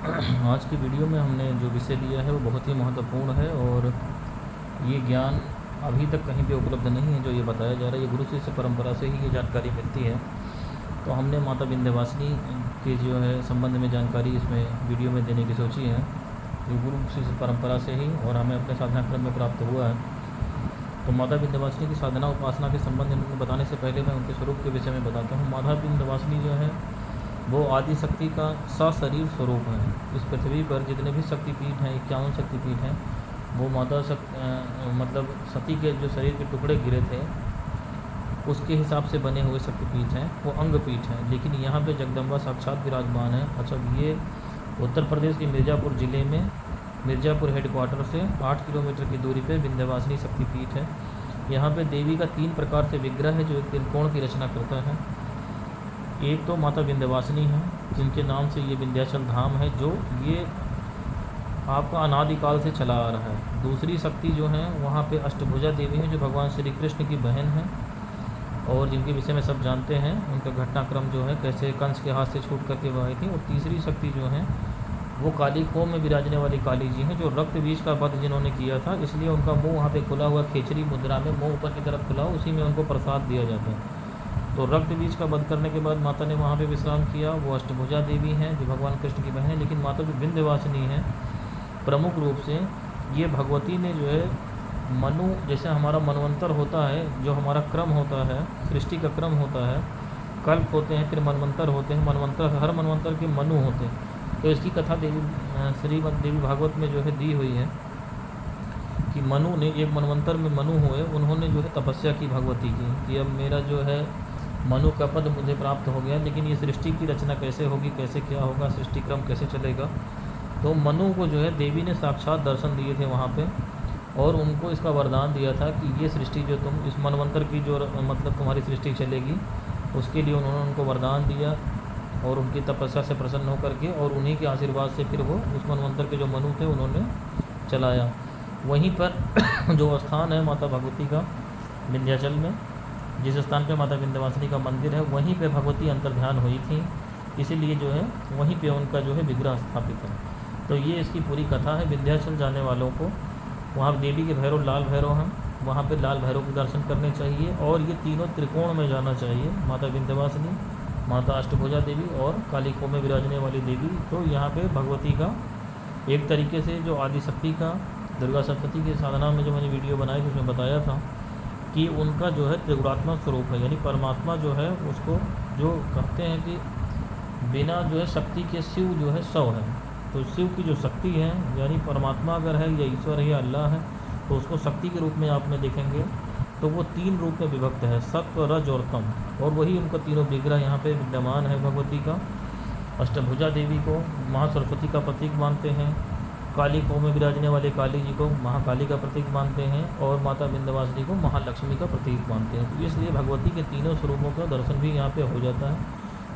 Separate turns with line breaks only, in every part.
आज की वीडियो में हमने जो विषय लिया है वो बहुत ही महत्वपूर्ण है और ये ज्ञान अभी तक कहीं पे उपलब्ध नहीं है। जो ये बताया जा रहा है ये गुरु शिष्य परंपरा से ही ये जानकारी मिलती है। तो हमने माता विंध्यवासिनी के जो है संबंध में जानकारी इसमें वीडियो में देने की सोची है। ये गुरु शिष्य परंपरा से ही और हमें अपने साधना क्रम में प्राप्त हुआ है। तो माता विंध्यवासिनी की साधना उपासना के संबंध में बताने से पहले मैं उनके स्वरूप के विषय में बताता हूँ। माता विंध्यवासिनी जो है वो आदि शक्ति का सशरीर स्वरूप है। इस पृथ्वी पर जितने भी शक्तिपीठ हैं, 51 शक्तिपीठ हैं, वो माता मतलब सती के जो शरीर के टुकड़े गिरे थे उसके हिसाब से बने हुए शक्तिपीठ हैं, वो अंग पीठ हैं। लेकिन यहाँ पे जगदम्बा साक्षात विराजमान है। अच्छा, ये उत्तर प्रदेश के मिर्ज़ापुर ज़िले में मिर्ज़ापुर हेडक्वार्टर से 8 किलोमीटर की दूरी पर विंध्यवासिनी शक्तिपीठ है। यहाँ पे देवी का 3 प्रकार से विग्रह है जो एक त्रिकोण की रचना करता है। एक तो माता विंध्यवासिनी है जिनके नाम से ये विंध्याचल धाम है, जो ये आपका अनादिकाल से चला आ रहा है। दूसरी शक्ति जो है वहाँ पे अष्टभुजा देवी है जो भगवान श्री कृष्ण की बहन है और जिनके विषय में सब जानते हैं, उनका घटनाक्रम जो है कैसे कंस के हाथ से छूट करके वो आई थी। और तीसरी शक्ति जो है वो काली खोह में विराजने वाली काली जी हैं, जो रक्त बीज का वध जिन्होंने किया था, इसलिए उनका मुंह वहाँ पे खुला हुआ, खेचरी मुद्रा में मुंह ऊपर की तरफ खुला, उसी में उनको प्रसाद दिया जाता है। तो रक्त बीज का वध करने के बाद माता ने वहाँ पे विश्राम किया। वो अष्टभुजा देवी हैं जो भगवान कृष्ण की बहन है। लेकिन माता जो विंध्यवासिनी है प्रमुख रूप से ये भगवती ने जो है मनु, जैसे हमारा मनवंतर होता है, जो हमारा क्रम होता है, सृष्टि का क्रम होता है, कल्प होते हैं, फिर मनवंतर होते हैं, मनवंतर हर मनवंतर के मनु होते हैं। तो इसकी कथा श्रीमद् देवी भागवत में जो है दी हुई है कि मनु ने एक मनवंतर में मनु हुए, उन्होंने जो है तपस्या की भगवती की कि अब मेरा जो है मनु का पद मुझे प्राप्त हो गया, लेकिन ये सृष्टि की रचना कैसे होगी, कैसे क्या होगा, सृष्टि क्रम कैसे चलेगा। तो मनु को जो है देवी ने साक्षात दर्शन दिए थे वहाँ पे और उनको इसका वरदान दिया था कि ये सृष्टि जो तुम इस मनवंतर की जो मतलब तुम्हारी सृष्टि चलेगी, उसके लिए उन्होंने उनको वरदान दिया और उनकी तपस्या से प्रसन्न होकर के और उन्हीं के आशीर्वाद से फिर वो उस मनवंतर के जो मनु थे उन्होंने चलाया। वहीं पर जो स्थान है माता भगवती का विंध्याचल में, जिस स्थान पे माता विंध्यवासिनी का मंदिर है, वहीं पे भगवती अंतर्ध्यान हुई थी, इसीलिए जो है वहीं पे उनका जो है विग्रह स्थापित है। तो ये इसकी पूरी कथा है। विंध्याचल जाने वालों को वहाँ देवी के भैरव लाल भैरव हैं, वहाँ पे लाल भैरव के दर्शन करने चाहिए और ये तीनों त्रिकोण में जाना चाहिए, माता विंध्यवासिनी, माता अष्टभुजा देवी और काली खोह में विराजने वाली देवी। तो यहाँ पे भगवती का एक तरीके से जो आदिशक्ति का दुर्गा सप्तशती की साधना में जो मैंने वीडियो बनाई थी उसमें बताया था कि उनका जो है त्रिगुणात्मक स्वरूप है, यानी परमात्मा जो है उसको जो कहते हैं कि बिना जो है शक्ति के शिव जो है सौ है। तो शिव की जो शक्ति है यानी परमात्मा अगर है या ईश्वर है या अल्लाह है, तो उसको शक्ति के रूप में आप में देखेंगे तो वो 3 रूप में विभक्त है, सत्व रज और तम, और वही उनका तीनों विग्रह यहाँ पे विद्यमान है। भगवती का अष्टभुजा देवी को महासरस्वती का प्रतीक मानते हैं, काली खोह में विराजने वाले काली जी को महाकाली का प्रतीक मानते हैं और माता विंध्यवासिनी को महालक्ष्मी का प्रतीक मानते हैं। तो इसलिए भगवती के तीनों स्वरूपों का दर्शन भी यहाँ पे हो जाता है।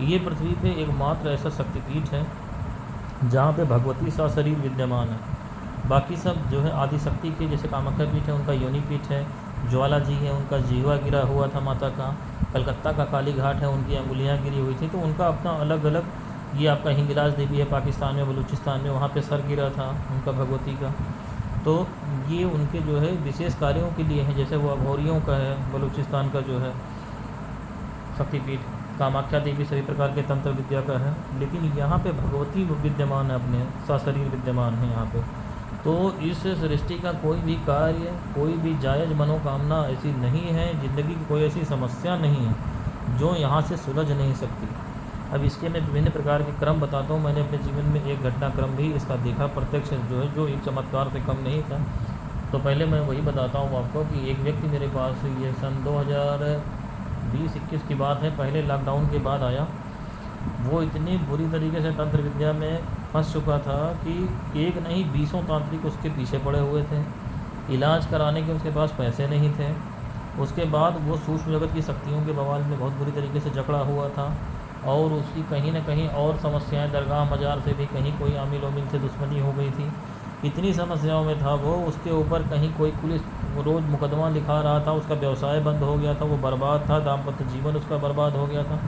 ये पृथ्वी पे एकमात्र ऐसा शक्तिपीठ है जहाँ पे भगवती सशरीर विद्यमान है। बाकी सब जो है आदिशक्ति के, जैसे कामाख्या पीठ है उनका योनि पीठ है, ज्वाला जी है उनका जीवा गिरा हुआ था माता का, कलकत्ता का काली घाट है उनकी अंगुलियाँ गिरी हुई थी, तो उनका अपना अलग अलग। ये आपका हिंगलाज देवी है पाकिस्तान में, बलूचिस्तान में, वहाँ पे सर गिरा था उनका भगवती का। तो ये उनके जो है विशेष कार्यों के लिए है, जैसे वो अघोरियों का है बलूचिस्तान का जो है शक्तिपीठ, कामाख्या देवी सभी प्रकार के तंत्र विद्या का है, लेकिन यहाँ पे भगवती विद्यमान है, अपने सशरीर विद्यमान है यहाँ पे। तो इस सृष्टि का कोई भी कार्य, कोई भी जायज़ मनोकामना ऐसी नहीं है, ज़िंदगी की कोई ऐसी समस्या नहीं है जो यहाँ से सुलझ नहीं सकती। अब इसके मैं विभिन्न प्रकार के क्रम बताता हूँ। मैंने अपने जीवन में एक घटनाक्रम भी इसका देखा प्रत्यक्ष जो है, जो एक चमत्कार से कम नहीं था। तो पहले मैं वही बताता हूँ आपको कि एक व्यक्ति मेरे पास, ये सन 2020-21 की बात है, पहले लॉकडाउन के बाद आया। वो इतनी बुरी तरीके से तंत्र विद्या में फंस चुका था कि एक नहीं 20 तांत्रिक उसके पीछे पड़े हुए थे, इलाज कराने के उसके पास पैसे नहीं थे। उसके बाद वो सूक्ष्म जगत की शक्तियों के बवाल में बहुत बुरी तरीके से जकड़ा हुआ था और उसकी कहीं न कहीं और समस्याएं, दरगाह मजार से भी कहीं कोई आमिल ओमिल से दुश्मनी हो गई थी। इतनी समस्याओं में था वो, उसके ऊपर कहीं कोई पुलिस रोज़ मुकदमा लिखा रहा था, उसका व्यवसाय बंद हो गया था, वो बर्बाद था, दाम्पत्य जीवन उसका बर्बाद हो गया था,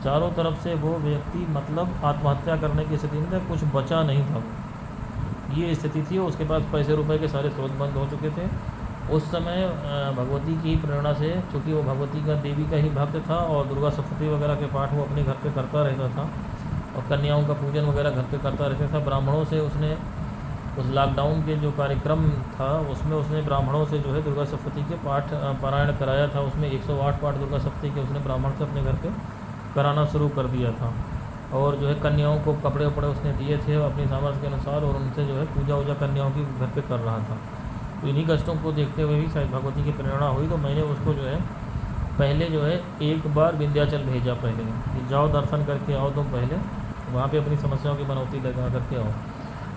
चारों तरफ से वो व्यक्ति मतलब आत्महत्या करने की स्थिति में था, कुछ बचा नहीं था। ये स्थिति थी, उसके पास पैसे रुपए के सारे स्रोत बंद हो चुके थे। उस समय भगवती की ही प्रेरणा से, चूँकि वो भगवती का देवी का ही भक्त था और दुर्गा सप्तशती वगैरह के पाठ वो अपने घर पे करता रहता था और कन्याओं का पूजन वगैरह घर पे करता रहता था। ब्राह्मणों से उसने उस लॉकडाउन के जो कार्यक्रम था उसमें उसने ब्राह्मणों से जो है दुर्गा सप्तशती के पाठ पारायण कराया था। उसमें 108 पाठ दुर्गा सप्तशती के उसने ब्राह्मण से अपने घर पे कराना शुरू कर दिया था और जो है कन्याओं को कपड़े वपड़े उसने दिए थे अपनी सामर्थ्य के अनुसार और उनसे जो है पूजा वूजा कन्याओं की घर पे कर रहा था। तो इन्हीं कष्टों को देखते हुए भी शायद भगवती की प्रेरणा हुई, तो मैंने उसको जो है पहले जो है एक बार विंध्याचल भेजा पहले कि जाओ दर्शन करके आओ तुम, पहले वहाँ पे अपनी समस्याओं की मनौती लगा करके आओ।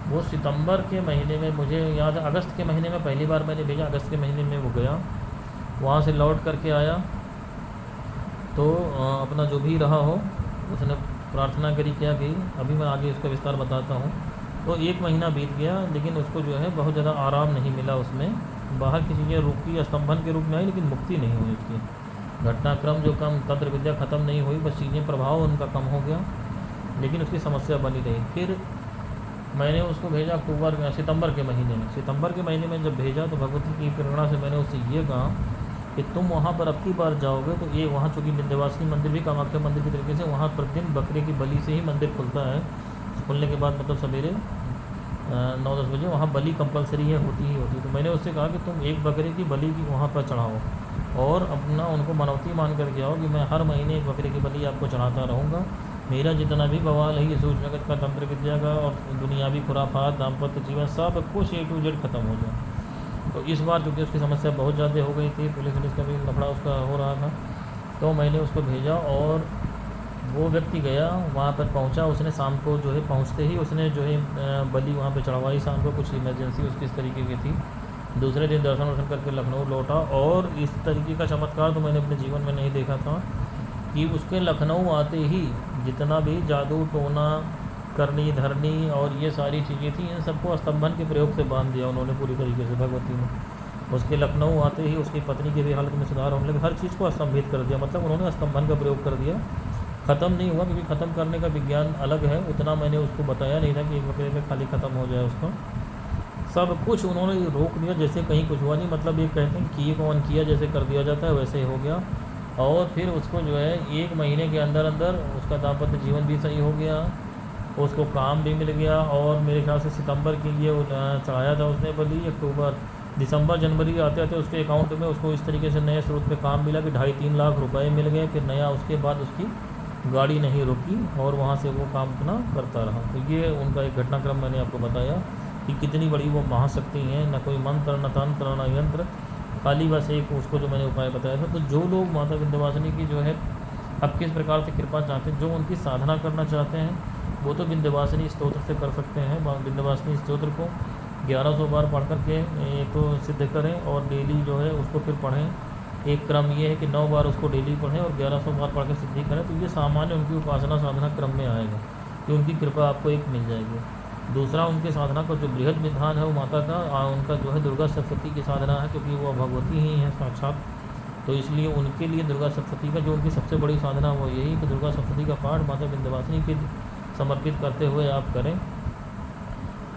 वो सितंबर के महीने में, मुझे याद है अगस्त के महीने में पहली बार मैंने भेजा, अगस्त के महीने में वो गया, वहाँ से लौट करके आया तो अपना जो भी रहा हो उसने प्रार्थना करी, क्या की, अभी मैं आगे इसका विस्तार बताता हूँ। तो 1 महीना बीत गया लेकिन उसको जो है बहुत ज़्यादा आराम नहीं मिला, उसमें बाहर की चीज़ें रुकी, स्तंभन के रूप में आई लेकिन मुक्ति नहीं हुई उसकी। घटनाक्रम जो कम, तंत्र विद्या ख़त्म नहीं हुई, बस चीज़ें प्रभाव उनका कम हो गया लेकिन उसकी समस्या बनी रही। फिर मैंने उसको भेजा सितंबर के महीने में जब भेजा तो भगवती की प्रेरणा से मैंने उससे ये कहा कि तुम वहाँ पर अब की बार जाओगे तो ये वहाँ चूँकि विंध्यवासिनी मंदिर भी कामाख्या मंदिर की तरीके से वहाँ प्रतिदिन बकरे की बलि से ही मंदिर खुलता है। खुलने के बाद मतलब सवेरे 9-10 बजे वहाँ बलि कंपलसरी है, होती ही होती है। तो मैंने उससे कहा कि तुम एक बकरे की बलि की वहाँ पर चढ़ाओ और अपना उनको मनौती मान करके आओ कि मैं हर महीने एक बकरे की बलि आपको चढ़ाता रहूँगा। मेरा जितना भी बवाल है ये सूर्य जगत का, तंत्र विद्या का और दुनियावी खुराफात, दाम्पत्य जीवन, सब कुछ A to Z खत्म हो जाए। तो इस बार चूँकि उसकी समस्या बहुत ज़्यादा हो गई थी, पुलिस का भी लफड़ा उसका हो रहा था, तो मैंने उसको भेजा और वो व्यक्ति गया, वहाँ पर पहुँचा। उसने शाम को जो है पहुँचते ही उसने जो है बलि वहाँ पे चढ़वाई। शाम को कुछ इमरजेंसी उसकी इस तरीके की थी, दूसरे दिन दर्शन वर्शन करके लखनऊ लौटा। और इस तरीके का चमत्कार तो मैंने अपने जीवन में नहीं देखा था कि उसके लखनऊ आते ही जितना भी जादू टोना करनी धरनी और ये सारी चीज़ें थी, इन सबको स्तंभन के प्रयोग से बांध दिया उन्होंने पूरी तरीके से भगवती ने। उसके लखनऊ आते ही उसकी पत्नी की भी हालत में सुधार होने लगा, हर चीज़ को स्तंभित कर दिया, मतलब उन्होंने स्तंभन का प्रयोग कर दिया। ख़त्म नहीं हुआ क्योंकि ख़त्म करने का विज्ञान अलग है, उतना मैंने उसको बताया नहीं था कि एक बकरे में खाली ख़त्म हो जाए उसको। सब कुछ उन्होंने रोक दिया जैसे कहीं कुछ हुआ नहीं, मतलब ये कहते हैं कि कौन किया जैसे कर दिया जाता है वैसे ही हो गया। और फिर उसको जो है 1 महीने के अंदर अंदर उसका दाम्पत्य जीवन भी सही हो गया, उसको काम भी मिल गया। और मेरे ख्याल से सितंबर के लिए चढ़ाया था उसने बलि, अक्टूबर दिसंबर जनवरी आते आते उसके अकाउंट में उसको इस तरीके से नए स्रोत पे काम मिला कि 2.5-3 लाख रुपए मिल गए। फिर नया उसके बाद उसकी गाड़ी नहीं रुकी और वहाँ से वो काम अपना करता रहा। तो ये उनका एक घटनाक्रम मैंने आपको बताया कि कितनी बड़ी वो महाशक्ति हैं, न कोई मंत्र न तंत्र न यंत्र, खाली बस एक उसको जो मैंने उपाय बताया था। तो जो लोग माता विंध्यवासिनी की जो है अब किस प्रकार से कृपा चाहते हैं, जो उनकी साधना करना चाहते हैं वो तो विंध्यवासिनी स्तोत्र से कर सकते हैं। विंध्यवासिनी स्तोत्र को 1100 बार पढ़ करके तो सिद्ध करें और डेली जो है उसको फिर पढ़ें। एक क्रम ये है कि 9 बार उसको डेली पढ़ें और 1100 बार पढ़ के सिद्धि करें। तो ये सामान्य उनकी उपासना साधना क्रम में आएगा कि उनकी कृपा आपको एक मिल जाएगी। दूसरा उनके साधना का जो बृहद विधान है वो माता का उनका जो है दुर्गा सप्तशती की साधना है, क्योंकि वो भगवती ही है साक्षात। तो इसलिए उनके लिए दुर्गा सप्तशती का जो उनकी सबसे बड़ी साधना वो यही कि दुर्गा सप्तशती का पाठ माता विंध्यवासिनी के समर्पित करते हुए आप करें।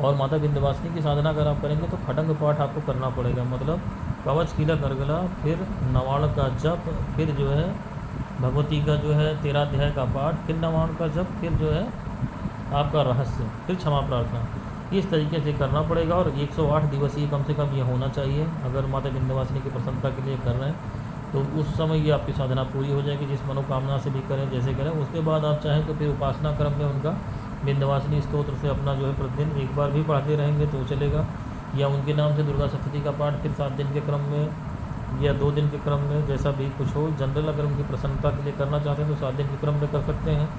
और माता विंध्यवासिनी की साधना अगर आप करेंगे तो खडंग पाठ आपको करना पड़ेगा, मतलब कवच कीला करगला, फिर नवाण का जप, फिर जो है भगवती का जो है 13 अध्याय का पाठ, फिर नवाण का जप, फिर जो है आपका रहस्य, फिर क्षमा प्रार्थना, इस तरीके से करना पड़ेगा। और 108 दिवसीय कम से कम ये होना चाहिए। अगर माता विंध्यवासिनी की प्रसन्नता के लिए कर रहे हैं तो उस समय ये आपकी साधना पूरी हो जाएगी, जिस मनोकामना से भी करें जैसे करें। उसके बाद आप चाहें तो फिर उपासना क्रम में उनका विंध्यवासिनी स्तोत्र से अपना जो है प्रतिदिन एक बार भी पढ़ते रहेंगे तो चलेगा, या उनके नाम से दुर्गा सप्तशती का पाठ फिर 7 दिन के क्रम में या 2 दिन के क्रम में, जैसा भी कुछ हो। जनरल अगर उनकी प्रसन्नता के लिए करना चाहते हैं तो 7 दिन के क्रम में कर सकते हैं,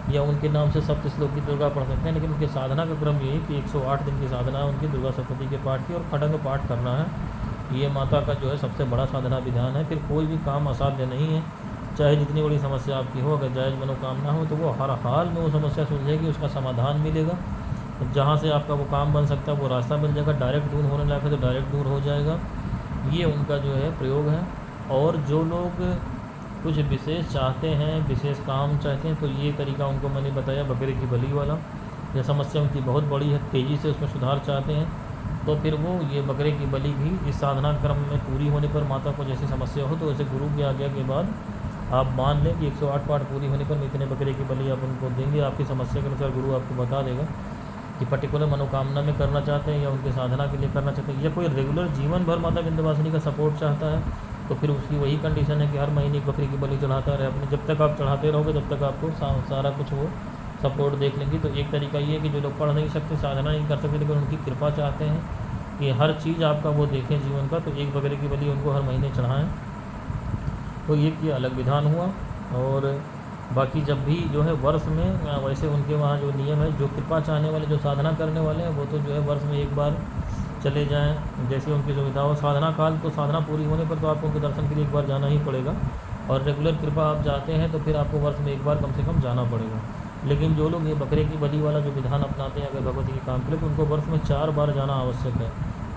या उनके नाम से सप्त श्लोक की दुर्गा पढ़ सकते हैं। लेकिन उनकी साधना का क्रम यही कि 108 दिन की साधना है उनकी दुर्गा सप्तशती के पाठ की, और खडंग पाठ करना है। ये माता का जो है सबसे बड़ा साधना विधान है। फिर कोई भी काम असाध्य नहीं है, चाहे जितनी बड़ी समस्या आपकी हो, अगर जायज़ मनोकामना हो तो वो हर हाल में वो समस्या सुलझेगी, उसका समाधान मिलेगा। जहाँ से आपका वो काम बन सकता है वो रास्ता मिल जाएगा, डायरेक्ट दूर होने लगा तो डायरेक्ट दूर हो जाएगा। ये उनका जो है प्रयोग है। और जो लोग कुछ विशेष चाहते हैं, विशेष काम चाहते हैं, तो ये तरीका उनको मैंने बताया बकरे की बलि वाला। यह समस्या उनकी बहुत बड़ी है, तेज़ी से उसमें सुधार चाहते हैं, तो फिर वो ये बकरे की बलि भी इस साधना क्रम में पूरी होने पर माता को जैसी समस्या हो तो वैसे गुरु की आज्ञा के बाद आप मान लें कि 108 पाठ पूरी होने पर इतने बकरे की बलि आप उनको देंगे। आपकी समस्या के अनुसार गुरु आपको बता देगा कि पर्टिकुलर मनोकामना में करना चाहते हैं या उनके साधना के लिए करना चाहते हैं, या कोई रेगुलर जीवन भर माता विंध्यवासिनी का सपोर्ट चाहता है, तो फिर उसकी वही कंडीशन है कि हर महीने एक बकरी की बलि चढ़ाता रहे अपने। जब तक आप चढ़ाते रहोगे तब तक आपको सारा कुछ वो सपोर्ट देख लेंगी। तो एक तरीका ये है कि जो लोग पढ़ नहीं सकते, साधना नहीं कर सकते, लेकिन उनकी कृपा चाहते हैं कि हर चीज़ आपका वो देखें जीवन का, तो एक बकरे की बलि उनको हर महीने चढ़ाएँ। तो ये अलग विधान हुआ। और बाकी जब भी जो है वर्ष में वैसे उनके वहाँ जो नियम है, जो कृपा चाहने वाले, जो साधना करने वाले हैं, वो तो जो है वर्ष में एक बार चले जाएं, जैसे उनकी सुविधा हो। साधना काल तो साधना पूरी होने पर तो आपको उनके दर्शन के लिए एक बार जाना ही पड़ेगा, और रेगुलर कृपा आप चाहते हैं तो फिर आपको वर्ष में एक बार कम से कम जाना पड़ेगा। लेकिन जो लोग ये बकरे की बलि वाला जो विधान अपनाते हैं अगर भगवती के काम के लिए, तो उनको वर्ष में 4 बार जाना आवश्यक है।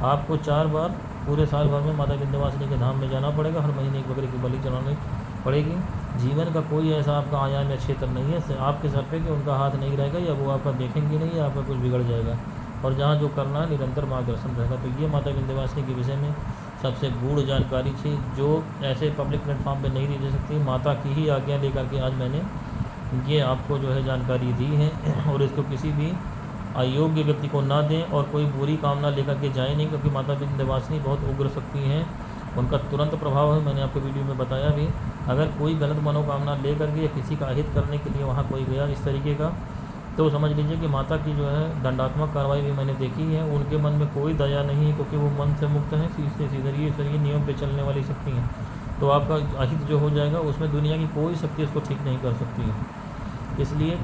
आपको 4 बार पूरे साल भर में माता विंध्यवासिनी के धाम में जाना पड़ेगा, हर महीने एक बकरे की बलि चढ़ानी पड़ेगी। जीवन का कोई ऐसा आपका आयाम या क्षेत्र नहीं है आपके सर पे कि उनका हाथ नहीं रहेगा या वो आपका देखेंगे नहीं या आपका कुछ बिगड़ जाएगा, और जहाँ जो करना है निरंतर मार्गदर्शन रहेगा। तो ये माता विंध्यवासिनी के विषय में सबसे गूढ़ जानकारी थी, जो ऐसे पब्लिक प्लेटफॉर्म पे नहीं दी जा सकती। माता की ही आज्ञा लेकर के आज मैंने ये आपको जो है जानकारी दी है, और इसको किसी भी अयोग्य व्यक्ति को ना दें और कोई बुरी कामना लेकर के जाए नहीं, क्योंकि माता विंध्यवासिनी बहुत उग्र शक्ति हैं, उनका तुरंत प्रभाव है। मैंने आपको वीडियो में बताया भी, अगर कोई गलत मनोकामना ले करके या किसी का अहित करने के लिए वहाँ कोई गया इस तरीके का, तो समझ लीजिए कि माता की जो है दंडात्मक कार्रवाई भी मैंने देखी है। उनके मन में कोई दया नहीं है, क्योंकि वो मन से मुक्त हैं, सीधे सीधे नियम पे चलने वाली शक्ति हैं। तो आपका अहित जो हो जाएगा उसमें दुनिया की कोई शक्ति उसको ठीक नहीं कर सकती है। इसलिए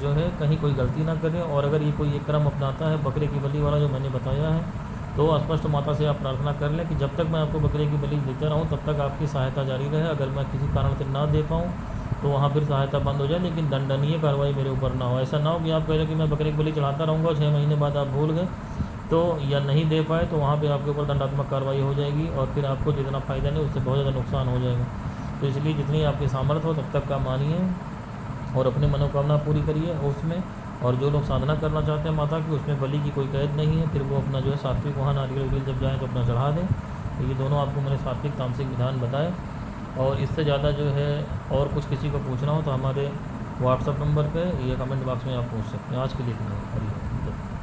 जो है कहीं कोई गलती ना करें। और अगर ये कोई एक क्रम अपनाता है बकरे की बलि वाला जो मैंने बताया है, तो स्पष्ट माता से आप प्रार्थना कर लें कि जब तक मैं आपको बकरे की बलि देता रहूं तब तक आपकी सहायता जारी रहे। अगर मैं किसी कारण से ना दे पाऊँ तो वहाँ फिर सहायता बंद हो जाए, लेकिन दंडनीय कार्रवाई मेरे ऊपर ना हो। ऐसा ना हो कि आप कह रहे कि मैं बकरे की बलि चढ़ाता रहूँगा, 6 महीने बाद आप भूल गए तो या नहीं दे पाए, तो वहाँ पर आपके ऊपर दंडात्मक कार्रवाई हो जाएगी, और फिर आपको जितना फ़ायदा नहीं उससे बहुत ज़्यादा नुकसान हो जाएगा। तो इसलिए जितनी आपकी सामर्थ्य हो तब तक का मानिए और अपनी मनोकामना पूरी करिए उसमें। और जो लोग साधना करना चाहते हैं माता की, उसमें बलि की कोई कैद नहीं है, फिर वो अपना जो है सात्विक वहाँ नारियल उरियल जब जाएँ तो अपना चढ़ा दें। तो ये दोनों आपको मैंने सात्विक तामसिक विधान बताए। और इससे ज़्यादा जो है और कुछ किसी को पूछना हो तो हमारे व्हाट्सअप नंबर पे या कमेंट बॉक्स में आप पूछ सकते हैं। आज के लिए इतना ही।